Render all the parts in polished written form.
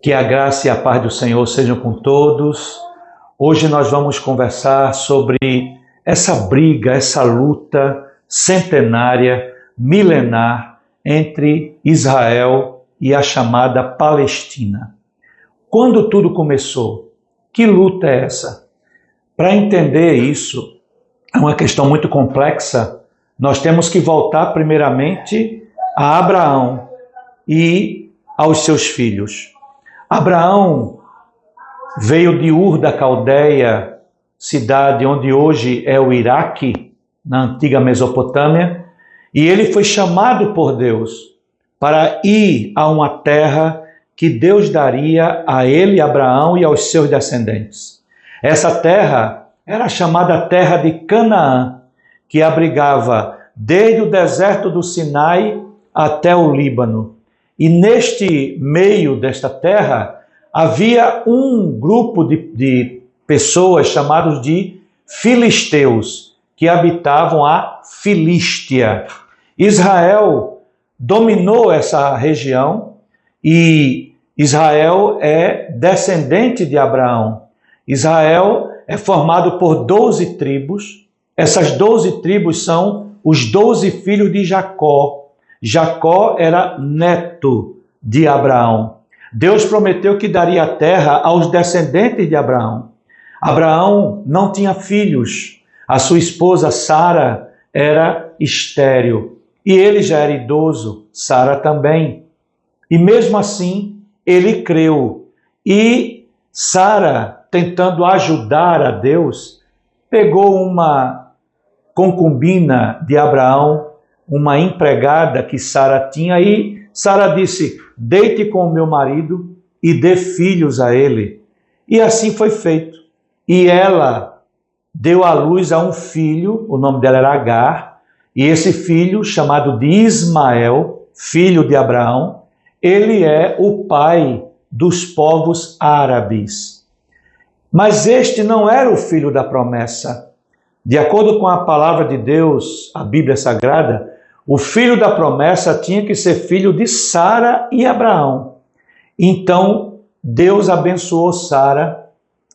Que a graça e a paz do Senhor sejam com todos. Hoje nós vamos conversar sobre essa briga, essa luta centenária, milenar, entre Israel e a chamada Palestina. Quando tudo começou? Que luta é essa? Para entender isso, é uma questão muito complexa. Nós temos que voltar primeiramente a Abraão e aos seus filhos. Abraão veio de Ur da Caldeia, cidade onde hoje é o Iraque, na antiga Mesopotâmia, e ele foi chamado por Deus para ir a uma terra que Deus daria a ele, Abraão, e aos seus descendentes. Essa terra era chamada Terra de Canaã, que abrigava desde o deserto do Sinai até o Líbano. E neste meio desta terra havia um grupo de pessoas chamados de filisteus, que habitavam a Filístia. Israel dominou essa região e Israel é descendente de Abraão. Israel é formado por 12 tribos. Essas 12 tribos são os 12 filhos de Jacó. Jacó era neto de Abraão. Deus prometeu que daria a terra aos descendentes de Abraão. Abraão não tinha filhos. A sua esposa Sara era estéril. E ele já era idoso, Sara também. E mesmo assim, ele creu. E Sara, tentando ajudar a Deus, pegou uma concubina de Abraão, uma empregada que Sara tinha, e Sara disse: deite com o meu marido e dê filhos a ele. E assim foi feito. E ela deu à luz a um filho, o nome dela era Agar, e esse filho, chamado de Ismael, filho de Abraão, ele é o pai dos povos árabes. Mas este não era o filho da promessa. De acordo com a palavra de Deus, a Bíblia Sagrada, o filho da promessa tinha que ser filho de Sara e Abraão. Então, Deus abençoou Sara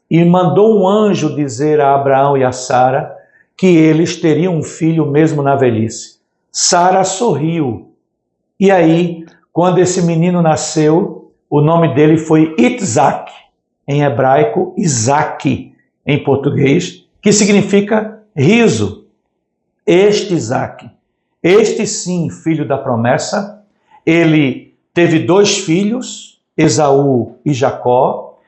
e mandou um anjo dizer a Abraão e a Sara que eles teriam um filho mesmo na velhice. Sara sorriu. E aí, quando esse menino nasceu, o nome dele foi Isaac, em hebraico, Isaac, em português, que significa riso. Este Isaac, este sim, filho da promessa, ele teve 2 filhos, Esaú e Jacó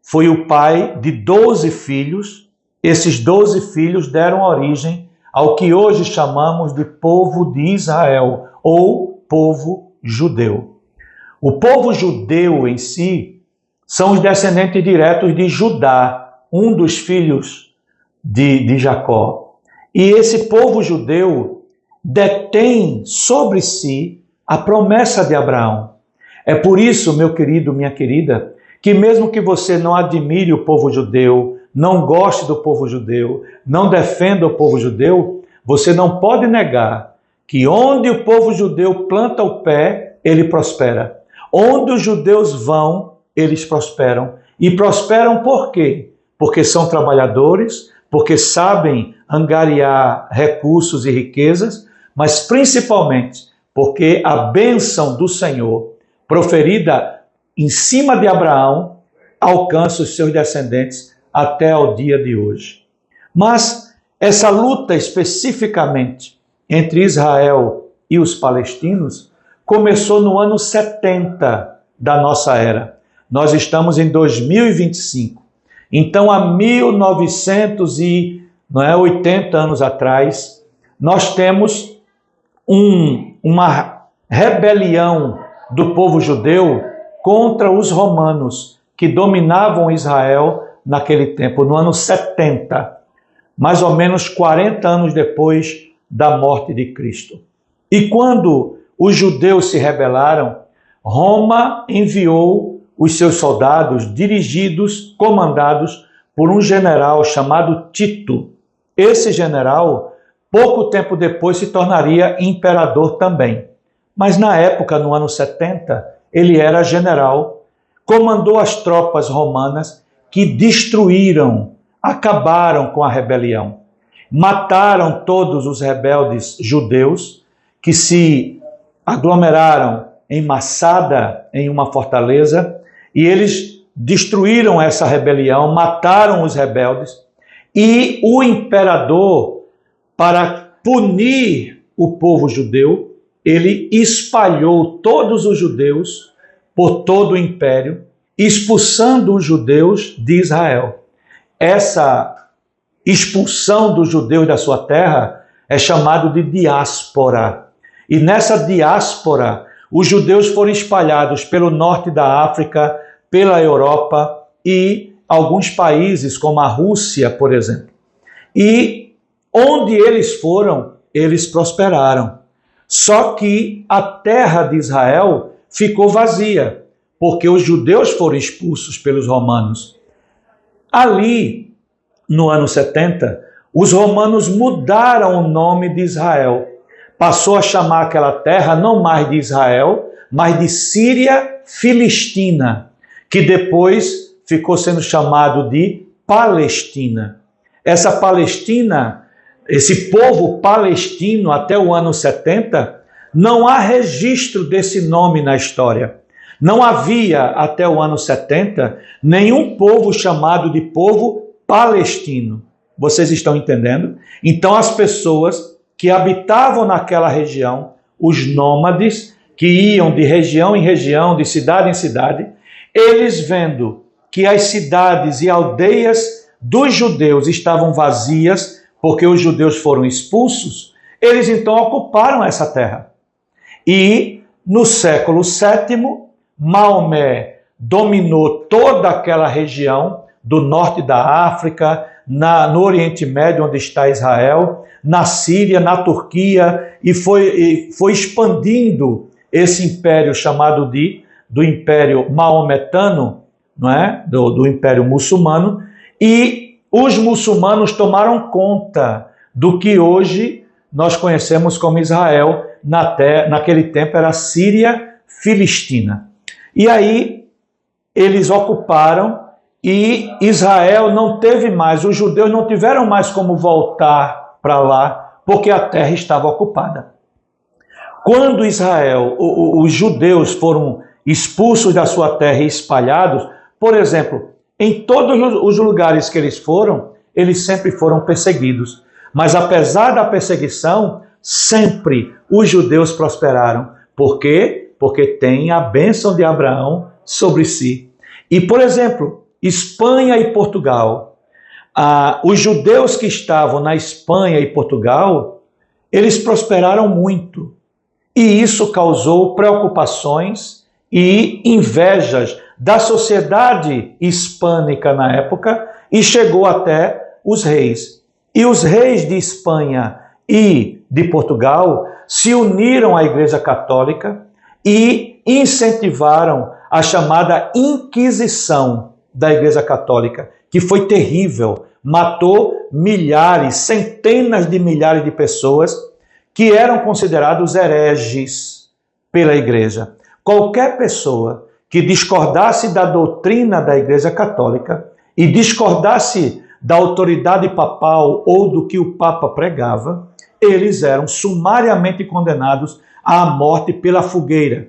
foi o pai de 12 filhos. Esses 12 filhos deram origem ao que hoje chamamos de povo de Israel, ou povo judeu. O povo judeu em si são os descendentes diretos de Judá, um dos filhos de Jacó. E esse povo judeu detém sobre si a promessa de Abraão. É por isso, meu querido, minha querida, que mesmo que você não admire o povo judeu, não goste do povo judeu, não defenda o povo judeu, você não pode negar que onde o povo judeu planta o pé, ele prospera. Onde os judeus vão, eles prosperam. E prosperam por quê? Porque são trabalhadores, porque sabem angariar recursos e riquezas, mas principalmente porque a bênção do Senhor, proferida em cima de Abraão, alcança os seus descendentes até ao dia de hoje. Mas essa luta especificamente entre Israel e os palestinos começou no ano 70 da nossa era. Nós estamos em 2025. Então, há 1980 anos atrás, nós temos uma rebelião do povo judeu contra os romanos, que dominavam Israel naquele tempo, no ano 70, mais ou menos 40 anos depois da morte de Cristo. E quando os judeus se rebelaram, Roma enviou os seus soldados, dirigidos, comandados por um general chamado Tito. Esse general, pouco tempo depois, se tornaria imperador também. Mas na época, no ano 70, ele era general, comandou as tropas romanas que destruíram, acabaram com a rebelião. Mataram todos os rebeldes judeus que se aglomeraram em Massada, em uma fortaleza, e eles destruíram essa rebelião, mataram os rebeldes, e o imperador, para punir o povo judeu, ele espalhou todos os judeus por todo o império, expulsando os judeus de Israel. Essa expulsão dos judeus da sua terra é chamado de diáspora. E nessa diáspora, os judeus foram espalhados pelo norte da África, pela Europa e alguns países, como a Rússia, por exemplo. E onde eles foram, eles prosperaram. Só que a terra de Israel ficou vazia, porque os judeus foram expulsos pelos romanos. Ali, no ano 70, os romanos mudaram o nome de Israel. Passou a chamar aquela terra não mais de Israel, mas de Síria Filistina, que depois ficou sendo chamado de Palestina. Essa Palestina, esse povo palestino até o ano 70, não há registro desse nome na história. Não havia até o ano 70 nenhum povo chamado de povo palestino. Vocês estão entendendo? Então as pessoas que habitavam naquela região, os nômades, que iam de região em região, de cidade em cidade, eles vendo que as cidades e aldeias dos judeus estavam vazias, porque os judeus foram expulsos, eles então ocuparam essa terra. E no século VII, Maomé dominou toda aquela região do norte da África, no Oriente Médio, onde está Israel, na Síria, na Turquia, e foi expandindo esse império chamado do Império Maometano, não é? do Império Muçulmano, e os muçulmanos tomaram conta do que hoje nós conhecemos como Israel, naquele tempo era Síria Filistina. E aí eles ocuparam e Israel não teve mais, os judeus não tiveram mais como voltar para lá, porque a terra estava ocupada. Quando Israel, os judeus foram expulsos da sua terra e espalhados, por exemplo, em todos os lugares que eles sempre foram perseguidos. Mas apesar da perseguição, sempre os judeus prosperaram. Por quê? Porque tem a bênção de Abraão sobre si. E, por exemplo, Espanha e Portugal, os judeus que estavam na Espanha e Portugal, eles prosperaram muito. E isso causou preocupações e invejas da sociedade hispânica na época e chegou até os reis. E os reis de Espanha e de Portugal se uniram à Igreja Católica e incentivaram a chamada Inquisição da Igreja Católica, que foi terrível, matou milhares, centenas de milhares de pessoas que eram considerados hereges pela Igreja. Qualquer pessoa que discordasse da doutrina da Igreja Católica e discordasse da autoridade papal ou do que o Papa pregava, eles eram sumariamente condenados à morte pela fogueira.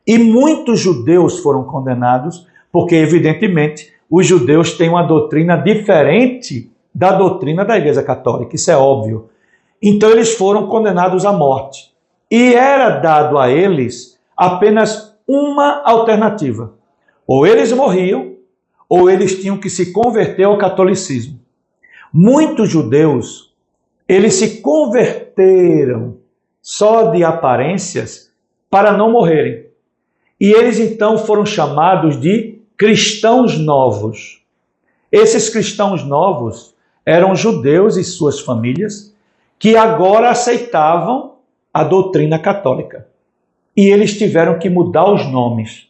E muitos judeus foram condenados porque, evidentemente, os judeus têm uma doutrina diferente da doutrina da Igreja Católica, isso é óbvio. Então eles foram condenados à morte. E era dado a eles apenas uma alternativa. Ou eles morriam, ou eles tinham que se converter ao catolicismo. Muitos judeus, eles se converteram só de aparências para não morrerem. E eles então foram chamados de cristãos novos. Esses cristãos novos eram judeus e suas famílias que agora aceitavam a doutrina católica. E eles tiveram que mudar os nomes.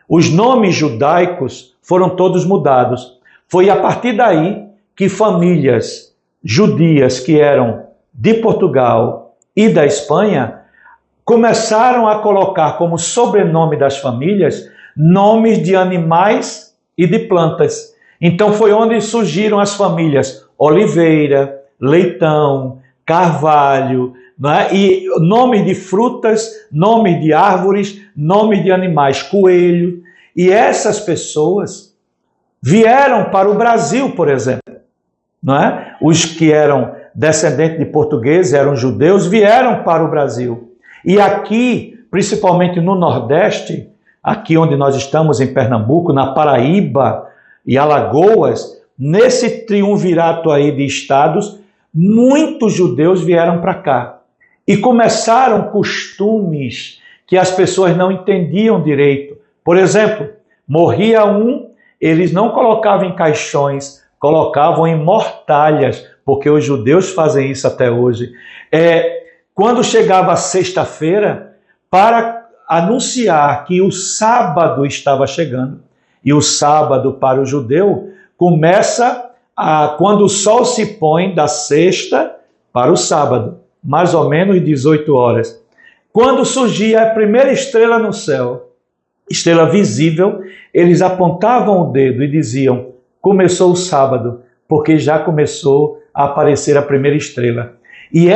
Os nomes judaicos foram todos mudados. Foi a partir daí que famílias judias que eram de Portugal e da Espanha começaram a colocar como sobrenome das famílias nomes de animais e de plantas. Então foi onde surgiram as famílias Oliveira, Leitão, Carvalho, né? E nome de frutas, nome de árvores, nome de animais, coelho. E essas pessoas vieram para o Brasil, por exemplo. Não é? Os que eram descendentes de portugueses, eram judeus, vieram para o Brasil. E aqui, principalmente no Nordeste, aqui onde nós estamos em Pernambuco, na Paraíba e Alagoas, nesse triunvirato aí de estados, muitos judeus vieram para cá. E começaram costumes que as pessoas não entendiam direito. Por exemplo, morria um, eles não colocavam em caixões, colocavam em mortalhas, porque os judeus fazem isso até hoje. Quando chegava a sexta-feira, para anunciar que o sábado estava chegando, e o sábado para o judeu começa quando o sol se põe da sexta para o sábado, mais ou menos 18 horas. Quando surgia a primeira estrela no céu, estrela visível, eles apontavam o dedo e diziam: começou o sábado, porque já começou a aparecer a primeira estrela. E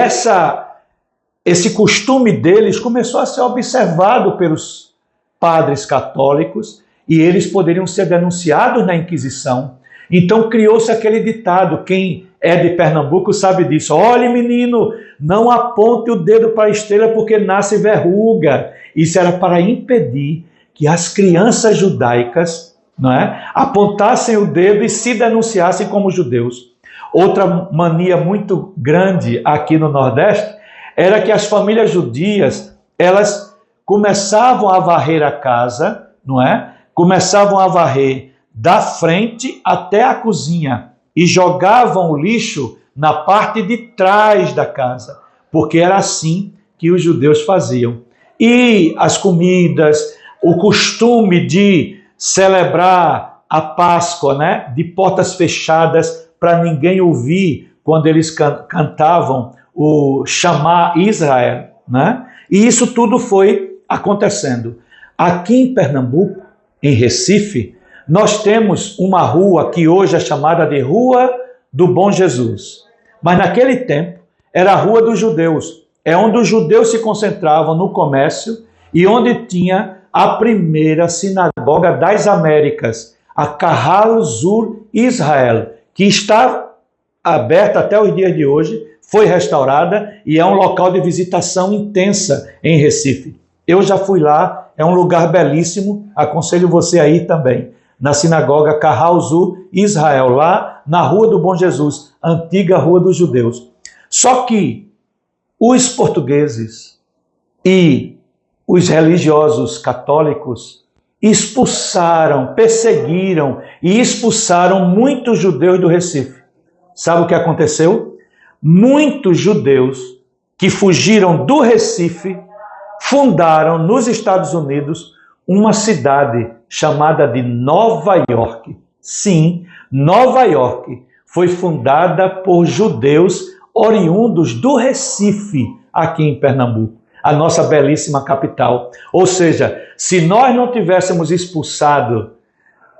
esse costume deles começou a ser observado pelos padres católicos e eles poderiam ser denunciados na Inquisição. Então criou-se aquele ditado, quem é de Pernambuco sabe disso: olhe menino, não aponte o dedo para a estrela porque nasce verruga. Isso era para impedir que as crianças judaicas, não é, apontassem o dedo e se denunciassem como judeus. Outra mania muito grande aqui no Nordeste era que as famílias judias, elas começavam a varrer a casa, não é? Começavam a varrer da frente até a cozinha e jogavam o lixo na parte de trás da casa, porque era assim que os judeus faziam. E as comidas, o costume de celebrar a Páscoa, né, de portas fechadas para ninguém ouvir quando eles cantavam o Chamar Israel, né? E isso tudo foi acontecendo. Aqui em Pernambuco, em Recife, nós temos uma rua que hoje é chamada de Rua do Bom Jesus. Mas naquele tempo era a Rua dos Judeus. É onde os judeus se concentravam no comércio e onde tinha a primeira sinagoga das Américas, a Kahal Zur Israel, que está aberta até os dias de hoje, foi restaurada e é um local de visitação intensa em Recife. Eu já fui lá, é um lugar belíssimo, aconselho você aí também, na sinagoga Kahal Zur Israel, lá na Rua do Bom Jesus, antiga Rua dos Judeus. Só que os portugueses e os religiosos católicos expulsaram, perseguiram e expulsaram muitos judeus do Recife. Sabe o que aconteceu? Muitos judeus que fugiram do Recife fundaram nos Estados Unidos uma cidade chamada de Nova York. Sim, Nova York foi fundada por judeus oriundos do Recife, aqui em Pernambuco, a nossa belíssima capital. Ou seja, se nós não tivéssemos expulsado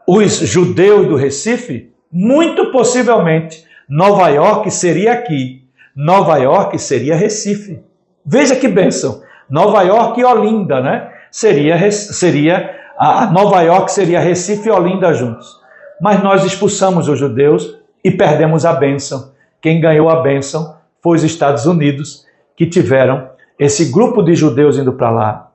os judeus do Recife, muito possivelmente Nova York seria aqui, Nova York seria Recife. Veja que bênção, Nova York e Olinda, né? A Nova York seria Recife e Olinda juntos. Mas nós expulsamos os judeus e perdemos a bênção. Quem ganhou a bênção foi os Estados Unidos, que tiveram esse grupo de judeus indo para lá.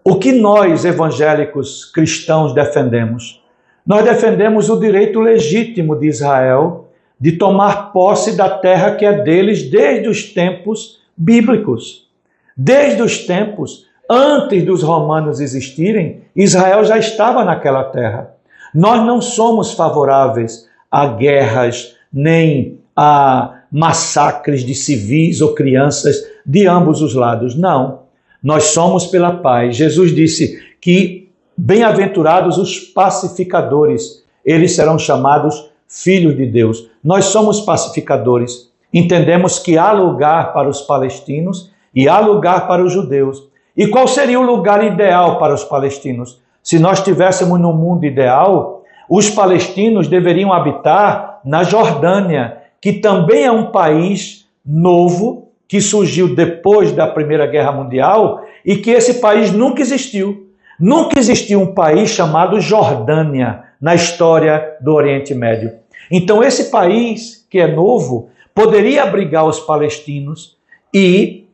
O que nós, evangélicos cristãos, defendemos? Nós defendemos o direito legítimo de Israel de tomar posse da terra que é deles desde os tempos bíblicos. Desde os tempos antes dos romanos existirem, Israel já estava naquela terra. Nós não somos favoráveis a guerras, nem a massacres de civis ou crianças de ambos os lados. Não. Nós somos pela paz. Jesus disse que bem-aventurados os pacificadores, eles serão chamados filhos de Deus. Nós somos pacificadores. Entendemos que há lugar para os palestinos e há lugar para os judeus. E qual seria o lugar ideal para os palestinos? Se nós estivéssemos no mundo ideal, os palestinos deveriam habitar na Jordânia, que também é um país novo, que surgiu depois da Primeira Guerra Mundial, e que esse país nunca existiu. Nunca existiu um país chamado Jordânia na história do Oriente Médio. Então esse país, que é novo, poderia abrigar os palestinos e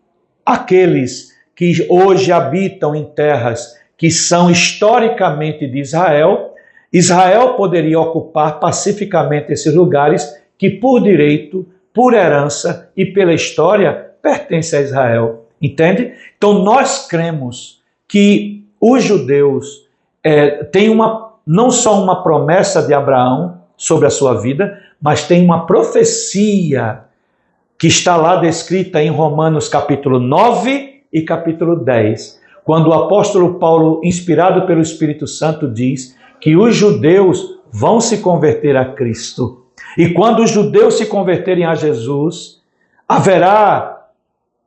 aqueles que hoje habitam em terras que são historicamente de Israel. Israel poderia ocupar pacificamente esses lugares que por direito, por herança e pela história pertencem a Israel. Entende? Então nós cremos que os judeus têm não só uma promessa de Abraão sobre a sua vida, mas tem uma profecia que está lá descrita em Romanos capítulo 9 e capítulo 10, quando o apóstolo Paulo, inspirado pelo Espírito Santo, diz que os judeus vão se converter a Cristo. E quando os judeus se converterem a Jesus, haverá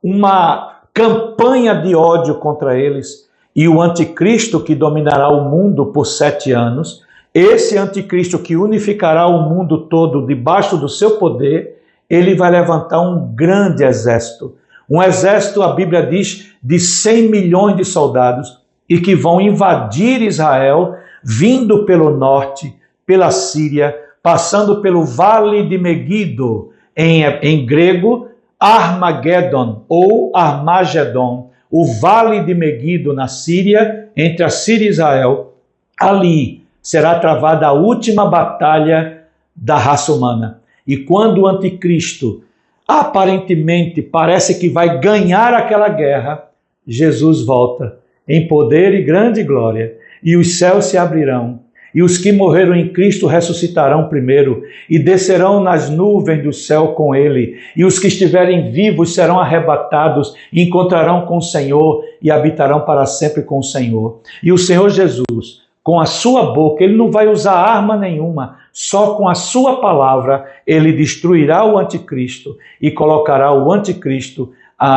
uma campanha de ódio contra eles, e o anticristo que dominará o mundo por 7 anos, esse anticristo que unificará o mundo todo debaixo do seu poder, ele vai levantar um grande exército. Um exército, a Bíblia diz, de 100 milhões de soldados, e que vão invadir Israel, vindo pelo norte, pela Síria, passando pelo Vale de Megido, em grego, Armagedon ou Armagedon, o Vale de Megido na Síria, entre a Síria e Israel. Ali será travada a última batalha da raça humana. E quando o anticristo aparentemente parece que vai ganhar aquela guerra, Jesus volta em poder e grande glória, e os céus se abrirão, e os que morreram em Cristo ressuscitarão primeiro, e descerão nas nuvens do céu com ele, e os que estiverem vivos serão arrebatados, e encontrarão com o Senhor, e habitarão para sempre com o Senhor. E o Senhor Jesus, com a sua boca, ele não vai usar arma nenhuma, só com a sua palavra ele destruirá o anticristo e colocará o anticristo,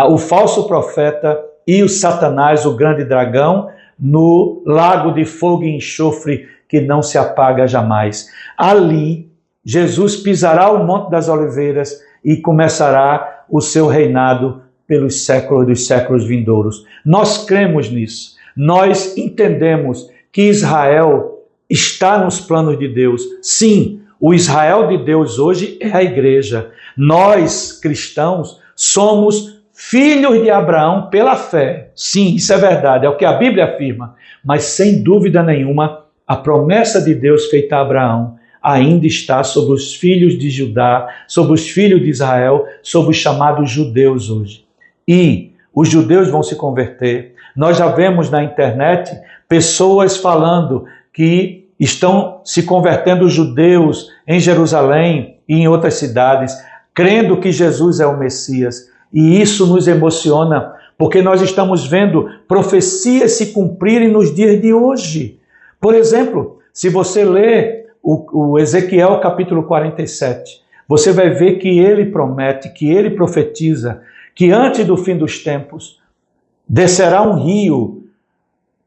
o falso profeta e o Satanás, o grande dragão, no lago de fogo e enxofre que não se apaga jamais. Ali, Jesus pisará o Monte das Oliveiras e começará o seu reinado pelos séculos dos séculos vindouros. Nós cremos nisso. Nós entendemos que Israel está nos planos de Deus. Sim, o Israel de Deus hoje é a igreja. Nós, cristãos, somos filhos de Abraão pela fé. Sim, isso é verdade, é o que a Bíblia afirma. Mas, sem dúvida nenhuma, a promessa de Deus feita a Abraão ainda está sobre os filhos de Judá, sobre os filhos de Israel, sobre os chamados judeus hoje. E os judeus vão se converter. Nós já vemos na internet pessoas falando que estão se convertendo judeus em Jerusalém e em outras cidades, crendo que Jesus é o Messias. E isso nos emociona, porque nós estamos vendo profecias se cumprirem nos dias de hoje. Por exemplo, se você ler o Ezequiel capítulo 47, você vai ver que ele promete, que ele profetiza, que antes do fim dos tempos, descerá um rio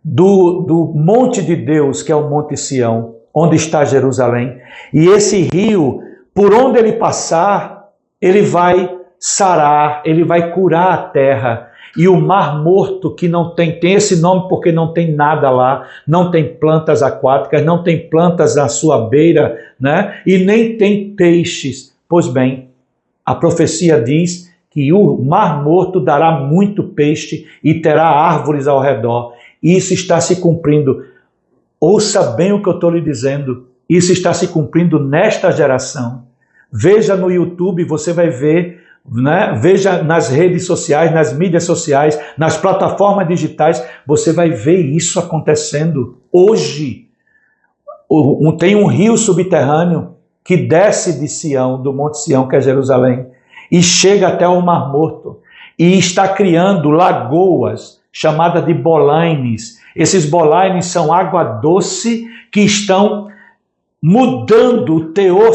do monte de Deus, que é o Monte Sião, onde está Jerusalém. E esse rio, por onde ele passar, ele vai sarar, ele vai curar a terra. E o Mar Morto, que não tem esse nome porque não tem nada lá, não tem plantas aquáticas, não tem plantas na sua beira, né? E nem tem peixes. Pois bem, a profecia diz que o Mar Morto dará muito peixe e terá árvores ao redor. Isso está se cumprindo. Ouça bem o que eu estou lhe dizendo. Isso está se cumprindo nesta geração. Veja no YouTube, você vai ver, né? Veja nas redes sociais, nas mídias sociais, nas plataformas digitais, você vai ver isso acontecendo hoje. Tem um rio subterrâneo que desce de Sião, do Monte Sião, que é Jerusalém, e chega até o Mar Morto, e está criando lagoas chamadas de bolaines. Esses bolaines são água doce que estão mudando o teor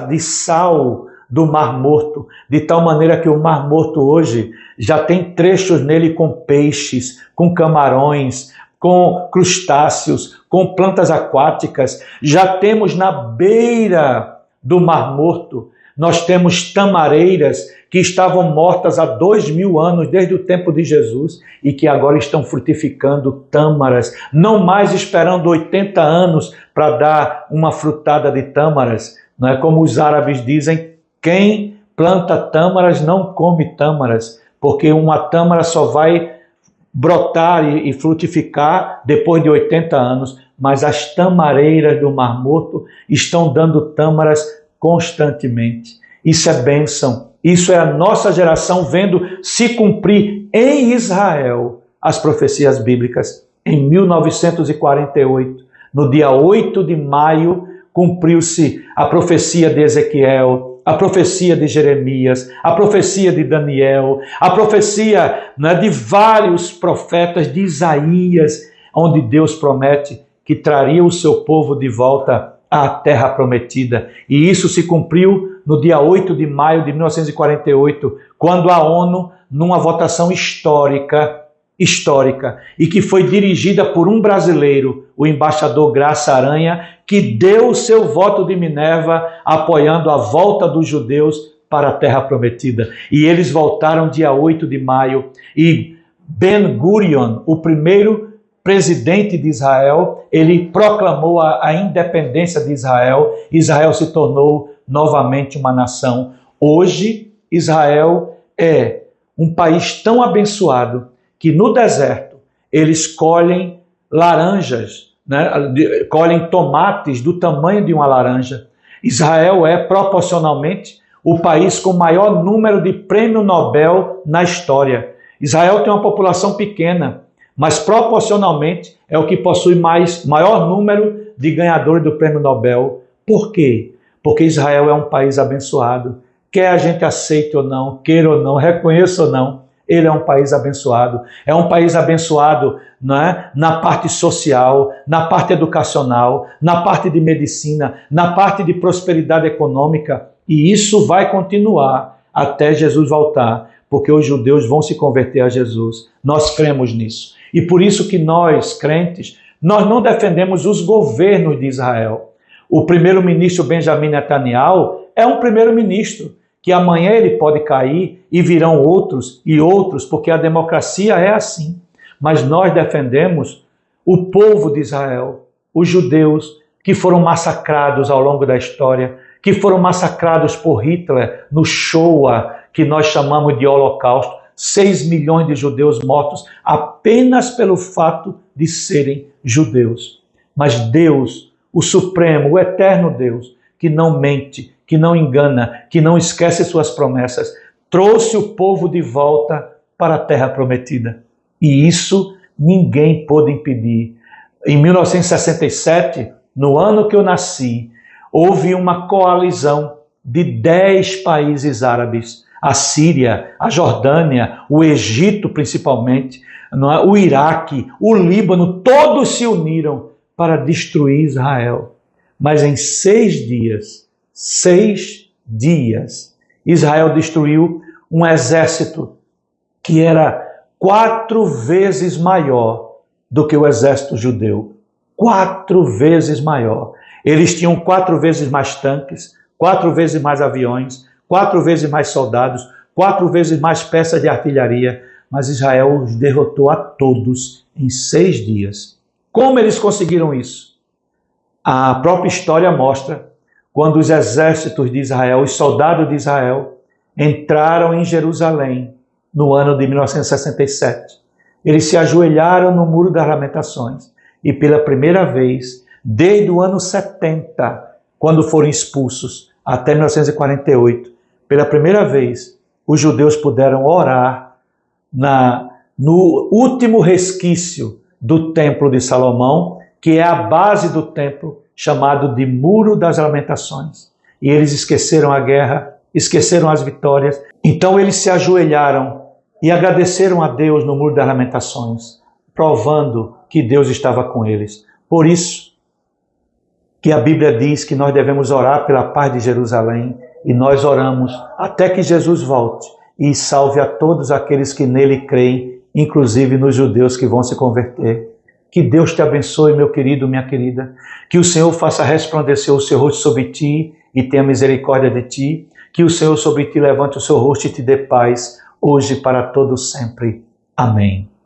de sal do Mar Morto, de tal maneira que o Mar Morto hoje já tem trechos nele com peixes, com camarões, com crustáceos, com plantas aquáticas. Já temos na beira do Mar Morto, nós temos tamareiras que estavam mortas há 2000 anos, desde o tempo de Jesus, e que agora estão frutificando tâmaras, não mais esperando 80 anos para dar uma frutada de tâmaras. Não é como os árabes dizem, quem planta tâmaras não come tâmaras, porque uma tâmara só vai brotar e frutificar depois de 80 anos, mas as tamareiras do Mar Morto estão dando tâmaras constantemente. Isso é bênção. Isso é a nossa geração vendo se cumprir em Israel as profecias bíblicas. Em 1948, no dia 8 de maio, cumpriu-se a profecia de Ezequiel, a profecia de Jeremias, a profecia de Daniel, a profecia, né, de vários profetas, de Isaías, onde Deus promete que traria o seu povo de volta à terra prometida. E isso se cumpriu no dia 8 de maio de 1948, quando a ONU, numa votação histórica, e que foi dirigida por um brasileiro, o embaixador Graça Aranha, que deu o seu voto de Minerva apoiando a volta dos judeus para a terra prometida. E eles voltaram dia 8 de maio. E Ben Gurion, o primeiro presidente de Israel, ele proclamou a independência de Israel. Israel se tornou novamente uma nação. Hoje, Israel é um país tão abençoado que no deserto eles colhem laranjas, né? Colhem tomates do tamanho de uma laranja. Israel é proporcionalmente o país com maior número de prêmio Nobel na história. Israel tem uma população pequena, mas proporcionalmente é o que possui maior número de ganhadores do prêmio Nobel. Por quê? Porque Israel é um país abençoado. Quer a gente aceite ou não, queira ou não, reconheça ou não, ele é um país abençoado. É um país abençoado, não é? Na parte social, na parte educacional, na parte de medicina, na parte de prosperidade econômica. E isso vai continuar até Jesus voltar, porque os judeus vão se converter a Jesus. Nós cremos nisso. E por isso que nós, crentes, nós não defendemos os governos de Israel. O primeiro-ministro Benjamin Netanyahu é um primeiro-ministro, que amanhã ele pode cair e virão outros e outros, porque a democracia é assim. Mas nós defendemos o povo de Israel, os judeus que foram massacrados ao longo da história, que foram massacrados por Hitler no Shoah, que nós chamamos de Holocausto. 6 milhões de judeus mortos apenas pelo fato de serem judeus. Mas Deus, o Supremo, o Eterno Deus, que não mente, que não engana, que não esquece suas promessas, trouxe o povo de volta para a terra prometida. E isso ninguém pôde impedir. Em 1967, no ano que eu nasci, houve uma coalizão de 10 países árabes, a Síria, a Jordânia, o Egito principalmente, o Iraque, o Líbano, todos se uniram para destruir Israel. Mas em 6 dias, Israel destruiu um exército que era 4 vezes maior do que o exército judeu. 4 vezes maior. Eles tinham 4 vezes mais tanques, 4 vezes mais aviões, 4 vezes mais soldados, 4 vezes mais peças de artilharia, mas Israel os derrotou a todos em 6 dias. Como eles conseguiram isso? A própria história mostra quando os exércitos de Israel, os soldados de Israel, entraram em Jerusalém no ano de 1967. Eles se ajoelharam no Muro das Lamentações e pela primeira vez, desde o ano 70, quando foram expulsos, até 1948, pela primeira vez, os judeus puderam orar no último resquício do Templo de Salomão, que é a base do templo, chamado de Muro das Lamentações. E eles esqueceram a guerra, esqueceram as vitórias. Então eles se ajoelharam e agradeceram a Deus no Muro das Lamentações, provando que Deus estava com eles. Por isso que a Bíblia diz que nós devemos orar pela paz de Jerusalém e nós oramos até que Jesus volte e salve a todos aqueles que nele creem, inclusive nos judeus que vão se converter. Que Deus te abençoe, meu querido, minha querida. Que o Senhor faça resplandecer o seu rosto sobre ti e tenha misericórdia de ti. Que o Senhor sobre ti levante o seu rosto e te dê paz, hoje e para todo sempre. Amém.